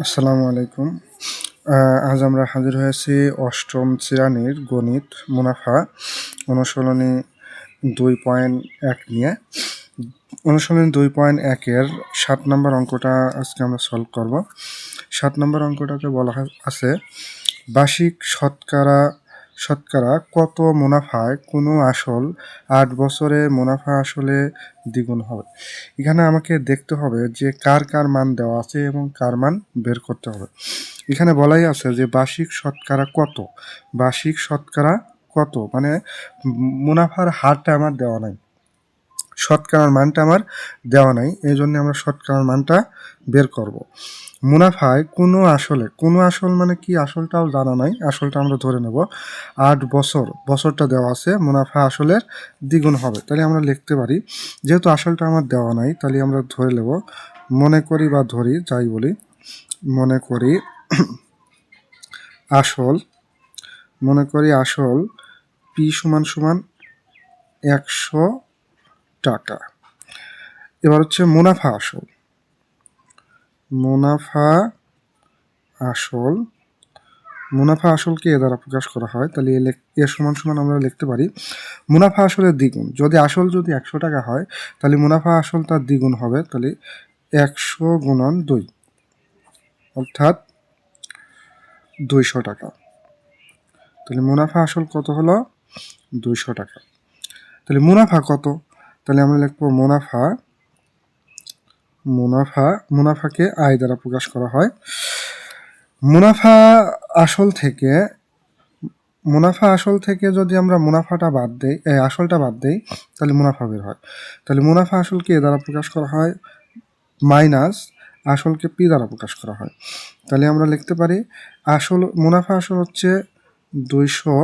আসসালামু আলাইকুম। আজ আমরা হাজির হয়েছি অষ্টম শ্রেণীর গণিত মুনাফা অনুশীলনী 2.1 নিয়ে। অনুশীলনী 2.1-এর 7 নম্বর অঙ্কটা আজকে আমরা সলভ করব। 7 নম্বর অঙ্কটাতে বলা আছে বার্ষিক শতকরা কত মুনাফায় কোনো আসল 8 বছরে মুনাফা আসলে দ্বিগুণ হবে। এখানে আমাকে দেখতে হবে যে কার কার মান দেওয়া আছে এবং কার মান বের করতে হবে। এখানে বলাই আছে যে বার্ষিক শতকরা কত মানে মুনাফার হারটা আমার দেওয়া নাই, শতকরার মানটা আমার দেওয়া নাই, এই জন্য আমরা শতকরার মানটা বের করব। মুনাফায় কোনো আসল মানে কি আসলটাও জানা নাই, আসলটা আমরা ধরে নেব 8 বছরটা দেওয়া আছে, মুনাফা আসলের দ্বিগুণ হবে। তাহলে আমরা লিখতে পারি, যেহেতু আসলটা আমার দেওয়া নাই তাহলে আমরা ধরে নেব, মনে করি বা ধরি যাই বলি, মনে করি আসল পি সমান 100 টাকা। এবার হচ্ছে মুনাফা আসলকে এ দ্বারা প্রকাশ করা হয়। তাহলে এ সমান আমরা লিখতে পারি মুনাফা আসলের দ্বিগুণ। যদি 100 টাকা হয় তাহলে মুনাফা আসল তার দ্বিগুণ হবে। তাহলে 100 গুণন 2 অর্থাৎ 200 টাকা। তাহলে মুনাফা আসল কত হলো? 200 টাকা। তাহলে মুনাফা কত? তাহলে আমরা লিখবো মুনাফাকে আয় দ্বারা প্রকাশ করা হয়। মুনাফা আসল থেকে যদি আমরা আসলটা বাদ দেই তাহলে মুনাফা বের হয়। তাহলে মুনাফা আসলকে এ দ্বারা প্রকাশ করা হয়, মাইনাস আসলকে পি দ্বারা প্রকাশ করা হয়। তাহলে আমরা লিখতে পারি মুনাফা আসল হচ্ছে 200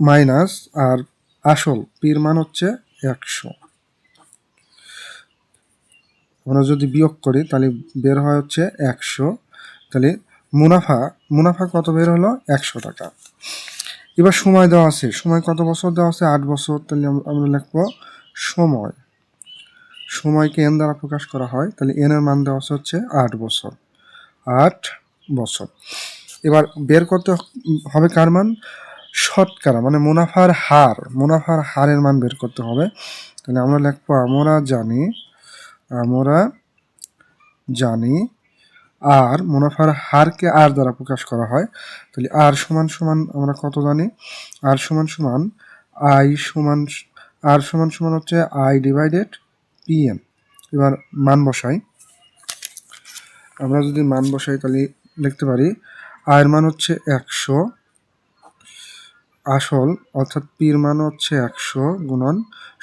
মাইনাস আর আসল পির মান হচ্ছে 100। আমরা যদি বিয়োগ করি তাহলে বের হয় হচ্ছে 100। তাহলে মুনাফা কত বের হলো? 100 টাকা। এবার সময় দেওয়া আছে, সময় কত বছর দেওয়া আছে? 8 বছর। তাহলে আমরা লিখবো সময়কে এন দ্বারা প্রকাশ করা হয়। তাহলে এন এর মান দেওয়া হচ্ছে 8 বছর। এবার বের করতে হবে কার মান? শতকরা মানে মুনাফার হারের মান বের করতে হবে। তাহলে আমরা লিখবো আমরা জানি আর মুনাফার হারকে আর দ্বারা প্রকাশ করা হয়। তাহলে আর সমান আমরা কত জানি? আর সমান হচ্ছে আই ডিভাইডেড পিএম। এবার মান বসাই, আমরা যদি মান বসাই তাহলে লিখতে পারি আয়ের মান হচ্ছে 100, আসল অর্থাৎ পির মান হচ্ছে 100 গুণন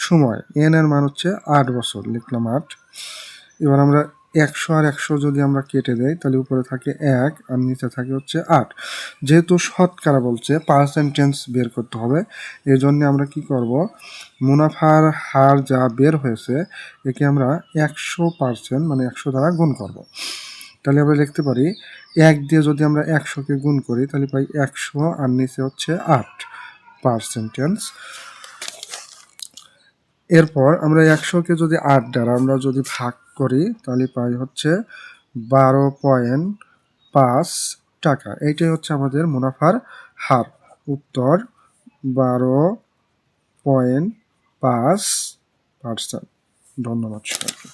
সময়, এন এর মান হচ্ছে 8 বছর, লিখলাম 8। এবার আমরা 100 আর 100 যদি আমরা কেটে দেই তাহলে উপরে থাকে 1 আর নিচে থাকে হচ্ছে 8। যেহেতু শতকরা বলছে পার্সেন্টেজ বের করতে হবে, এই জন্য আমরা কি করব, মুনাফার হার যা বের হয়েছে একে আমরা 100% মানে 100 দ্বারা গুণ করব। তাহলে আমরা লিখতে পারি 1 দিয়ে যদি আমরা 100কে গুণ করি তাহলে পাই 100 আর নিচে হচ্ছে 8%। এরপর আমরা 100কে যদি 8 দ্বারা আমরা যদি ভাগ করি তাহলে পাই হচ্ছে 12.5 টাকা। এইটাই হচ্ছে আমাদের মুনাফার হার। উত্তর 12.5%। ধন্যবাদ সবাইকে।